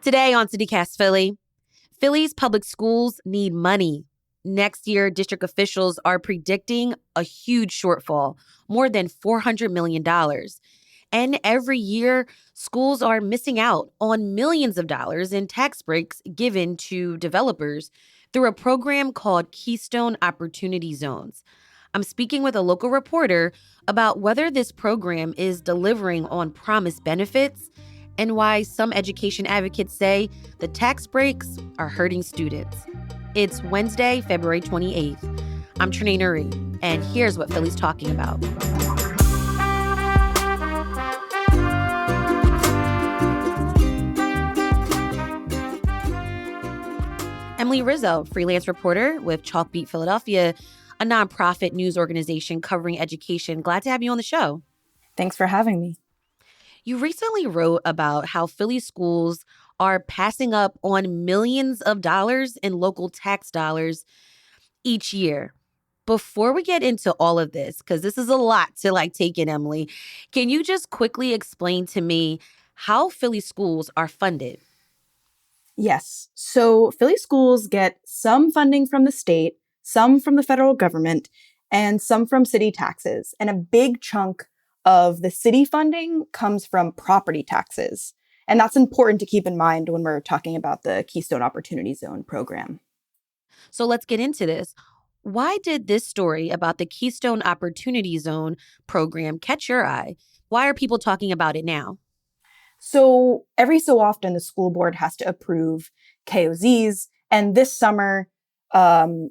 Today on CityCast Philly, Philly's public schools need money. Next year, district officials are predicting a huge shortfall, more than $400 million. And every year, schools are missing out on millions of dollars in tax breaks given to developers through a program called Keystone Opportunity Zones. I'm speaking with a local reporter about whether this program is delivering on promised benefits and why some education advocates say the tax breaks are hurting students. It's Wednesday, February 28th. I'm Trenae Nuri, and here's what Philly's talking about. Emily Rizzo, freelance reporter with Chalkbeat Philadelphia, a nonprofit news organization covering education. Glad to have you on the show. Thanks for having me. You recently wrote about how Philly schools are passing up on millions of dollars in local tax dollars each year. Before we get into all of this, because this is a lot to take in, Emily, can you just quickly explain to me how Philly schools are funded? Yes. So Philly schools get some funding from the state, some from the federal government, and some from city taxes. And a big chunk of the city funding comes from property taxes. And that's important to keep in mind when we're talking about the Keystone Opportunity Zone program. So let's get into this. Why did this story about the Keystone Opportunity Zone program catch your eye? Why are people talking about it now? So every so often, the school board has to approve KOZs. And this summer, 5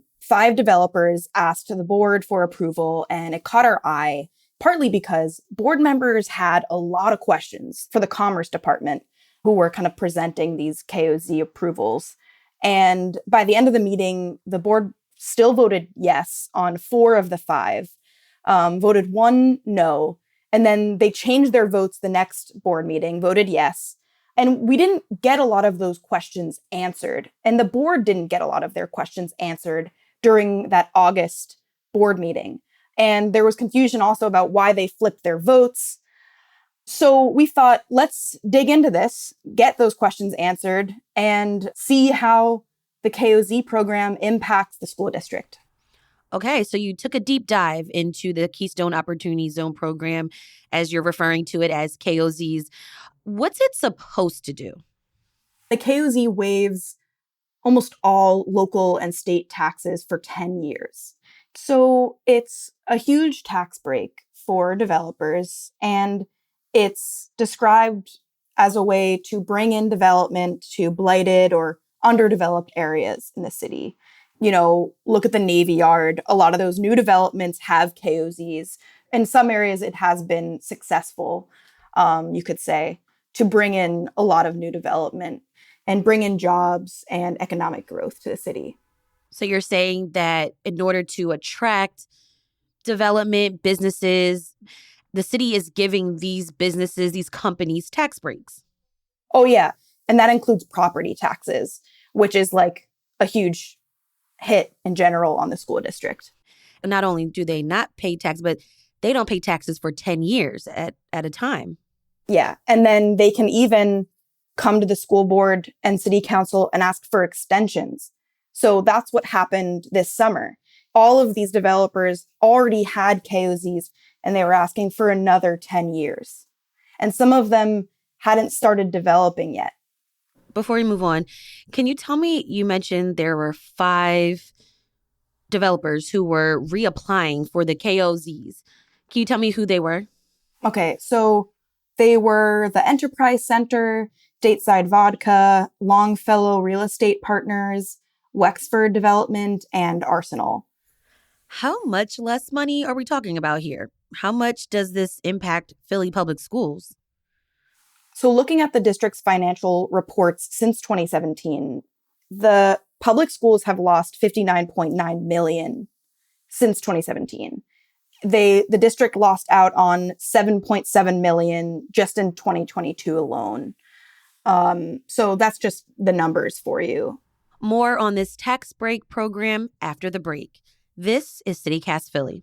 developers asked the board for approval, and it caught our eye, partly because board members had a lot of questions for the Commerce Department who were kind of presenting these KOZ approvals. And by the end of the meeting, the board still voted yes on 4 of the 5, voted 1 no. And then they changed their votes the next board meeting, voted yes. And we didn't get a lot of those questions answered. And the board didn't get a lot of their questions answered during that August board meeting. And there was confusion also about why they flipped their votes. So we thought, let's dig into this, get those questions answered, and see how the KOZ program impacts the school district. Okay, so you took a deep dive into the Keystone Opportunity Zone program, as you're referring to it as KOZs. What's it supposed to do? The KOZ waives almost all local and state taxes for 10 years. So it's a huge tax break for developers, and it's described as a way to bring in development to blighted or underdeveloped areas in the city. Look at the Navy Yard. A lot of those new developments have KOZs. In some areas, it has been successful, you could say, to bring in a lot of new development and bring in jobs and economic growth to the city. So you're saying that in order to attract development, businesses, the city is giving these businesses, these companies, tax breaks. Oh, yeah. And that includes property taxes, which is like a huge hit in general on the school district. And not only do they not pay tax, but they don't pay taxes for 10 years at a time. Yeah. And then they can even come to the school board and city council and ask for extensions. So that's what happened this summer. All of these developers already had KOZs and they were asking for another 10 years. And some of them hadn't started developing yet. Before we move on, can you tell me, you mentioned there were 5 developers who were reapplying for the KOZs. Can you tell me who they were? Okay, so they were the Enterprise Center, Stateside Vodka, Longfellow Real Estate Partners, Wexford Development, and Arsenal. How much less money are we talking about here? How much does this impact Philly public schools? So looking at the district's financial reports since 2017, the public schools have lost $59.9 million since 2017. The district lost out on $7.7 million just in 2022 alone. So that's just the numbers for you. More on this tax break program after the break. This is CityCast Philly.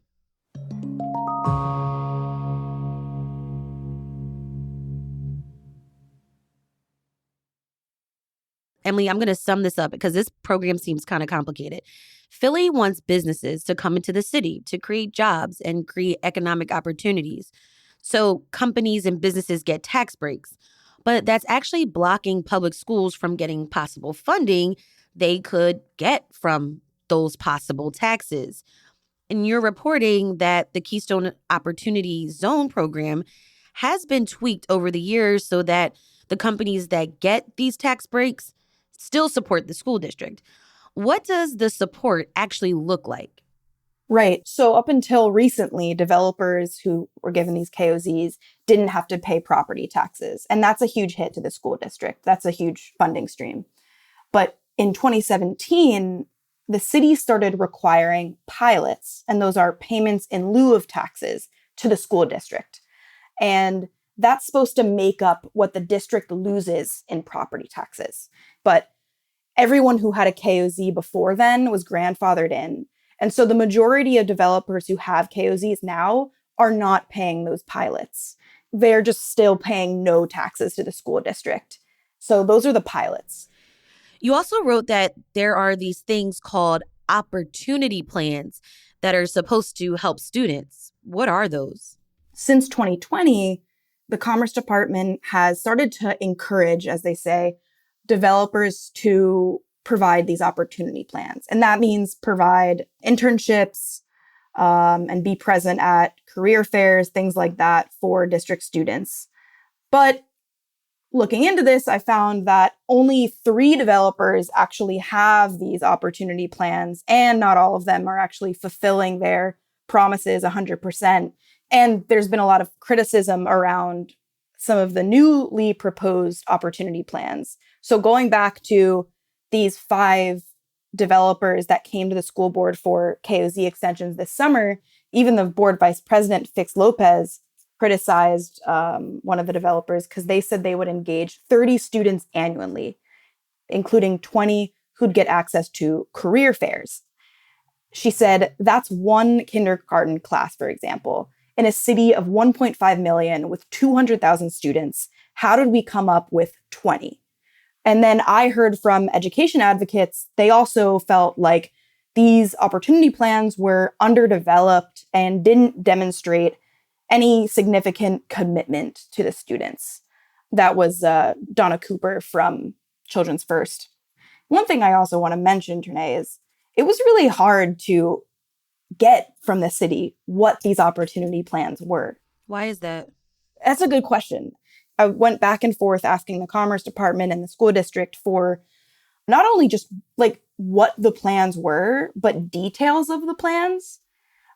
Emily, I'm going to sum this up because this program seems kind of complicated. Philly wants businesses to come into the city to create jobs and create economic opportunities. So companies and businesses get tax breaks. But that's actually blocking public schools from getting possible funding they could get from those possible taxes. And you're reporting that the Keystone Opportunity Zone program has been tweaked over the years so that the companies that get these tax breaks still support the school district. What does the support actually look like? Right. So up until recently, developers who were given these KOZs didn't have to pay property taxes. And that's a huge hit to the school district. That's a huge funding stream. But in 2017, the city started requiring pilots, and those are payments in lieu of taxes, to the school district. And that's supposed to make up what the district loses in property taxes. But everyone who had a KOZ before then was grandfathered in. And so the majority of developers who have KOZs now are not paying those pilots. They're just still paying no taxes to the school district. So those are the pilots. You also wrote that there are these things called opportunity plans that are supposed to help students. What are those? Since 2020, the Commerce Department has started to encourage, as they say, developers to provide these opportunity plans. And that means provide internships and be present at career fairs, things like that for district students. But looking into this, I found that only 3 developers actually have these opportunity plans, and not all of them are actually fulfilling their promises 100%. And there's been a lot of criticism around some of the newly proposed opportunity plans. So going back to these 5 developers that came to the school board for KOZ extensions this summer, even the board vice president, Fix Lopez, criticized one of the developers because they said they would engage 30 students annually, including 20 who'd get access to career fairs. She said, that's one kindergarten class, for example. In a city of 1.5 million with 200,000 students, how did we come up with 20? And then I heard from education advocates, they also felt like these opportunity plans were underdeveloped and didn't demonstrate any significant commitment to the students. That was Donna Cooper from Children's First. One thing I also want to mention, Trinae, is it was really hard to get from the city what these opportunity plans were. Why is that? That's a good question. I went back and forth asking the Commerce Department and the school district for not only just like what the plans were, but details of the plans.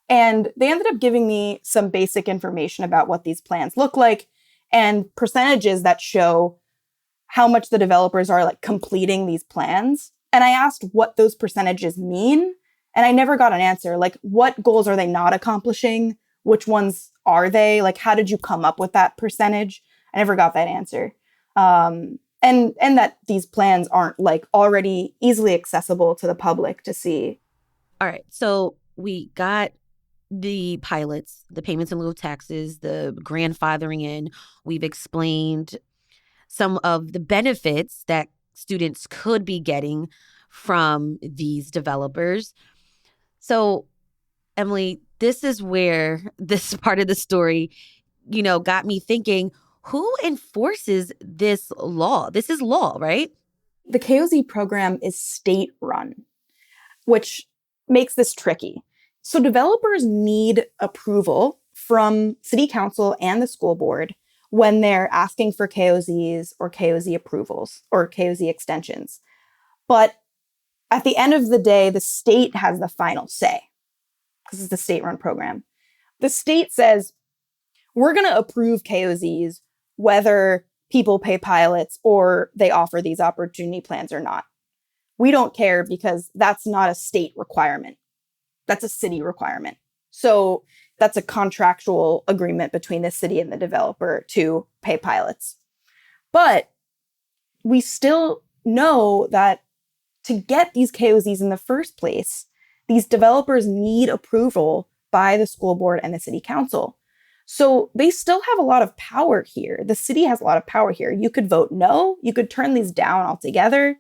And they ended up giving me some basic information about what these plans look like and percentages that show how much the developers are like completing these plans. And I asked what those percentages mean, and I never got an answer. Like, what goals are they not accomplishing? Which ones are they? Like, how did you come up with that percentage? I never got that answer. And that these plans aren't like already easily accessible to the public to see. All right. So we got the pilots, the payments in lieu of taxes, the grandfathering in. We've explained some of the benefits that students could be getting from these developers. So, Emily, this is where this part of the story, got me thinking, who enforces this law? This is law, right? The KOZ program is state run, which makes this tricky. So developers need approval from city council and the school board when they're asking for KOZs or KOZ approvals or KOZ extensions. But at the end of the day, the state has the final say because it's the state-run program. The state says, we're going to approve KOZs whether people pay pilots or they offer these opportunity plans or not. We don't care because that's not a state requirement. That's a city requirement. So that's a contractual agreement between the city and the developer to pay pilots. But we still know that to get these KOZs in the first place, these developers need approval by the school board and the city council. So they still have a lot of power here. The city has a lot of power here. You could vote no. You could turn these down altogether.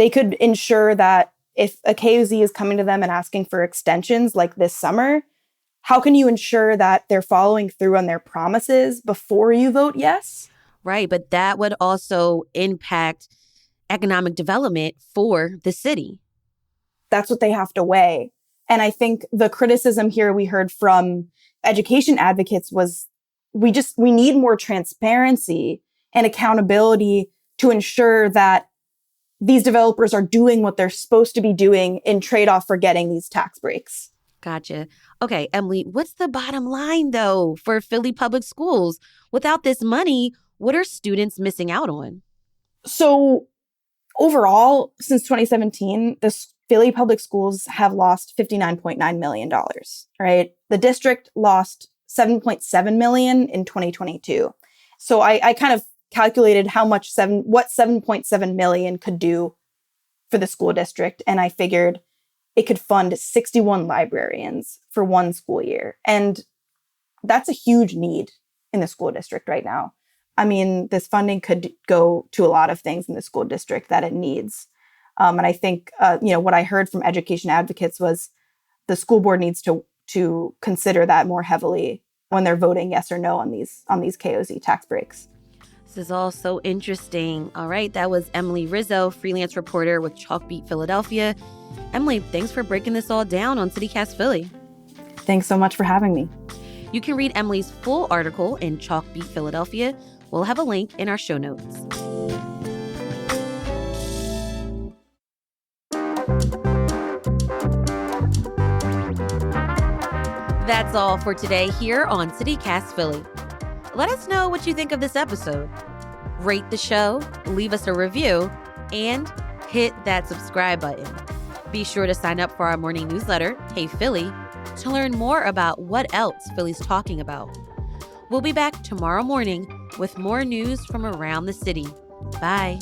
They could ensure that if a KOZ is coming to them and asking for extensions like this summer, how can you ensure that they're following through on their promises before you vote yes? Right, but that would also impact economic development for the city. That's what they have to weigh. And I think the criticism here we heard from education advocates was we need more transparency and accountability to ensure that these developers are doing what they're supposed to be doing in trade-off for getting these tax breaks. Gotcha. Okay, Emily, what's the bottom line, though, for Philly public schools? Without this money, what are students missing out on? So overall, since 2017, the Philly public schools have lost $59.9 million, right? The district lost $7.7 million in 2022. So I kind of calculated what 7.7 million could do for the school district. And I figured it could fund 61 librarians for one school year. And that's a huge need in the school district right now. I mean, this funding could go to a lot of things in the school district that it needs. And I think, what I heard from education advocates was the school board needs to consider that more heavily when they're voting yes or no on these KOZ tax breaks. This is all so interesting. All right, that was Emily Rizzo, freelance reporter with Chalkbeat Philadelphia. Emily, thanks for breaking this all down on CityCast Philly. Thanks so much for having me. You can read Emily's full article in Chalkbeat Philadelphia. We'll have a link in our show notes. That's all for today here on CityCast Philly. Let us know what you think of this episode. Rate the show, leave us a review, and hit that subscribe button. Be sure to sign up for our morning newsletter, Hey Philly, to learn more about what else Philly's talking about. We'll be back tomorrow morning with more news from around the city. Bye.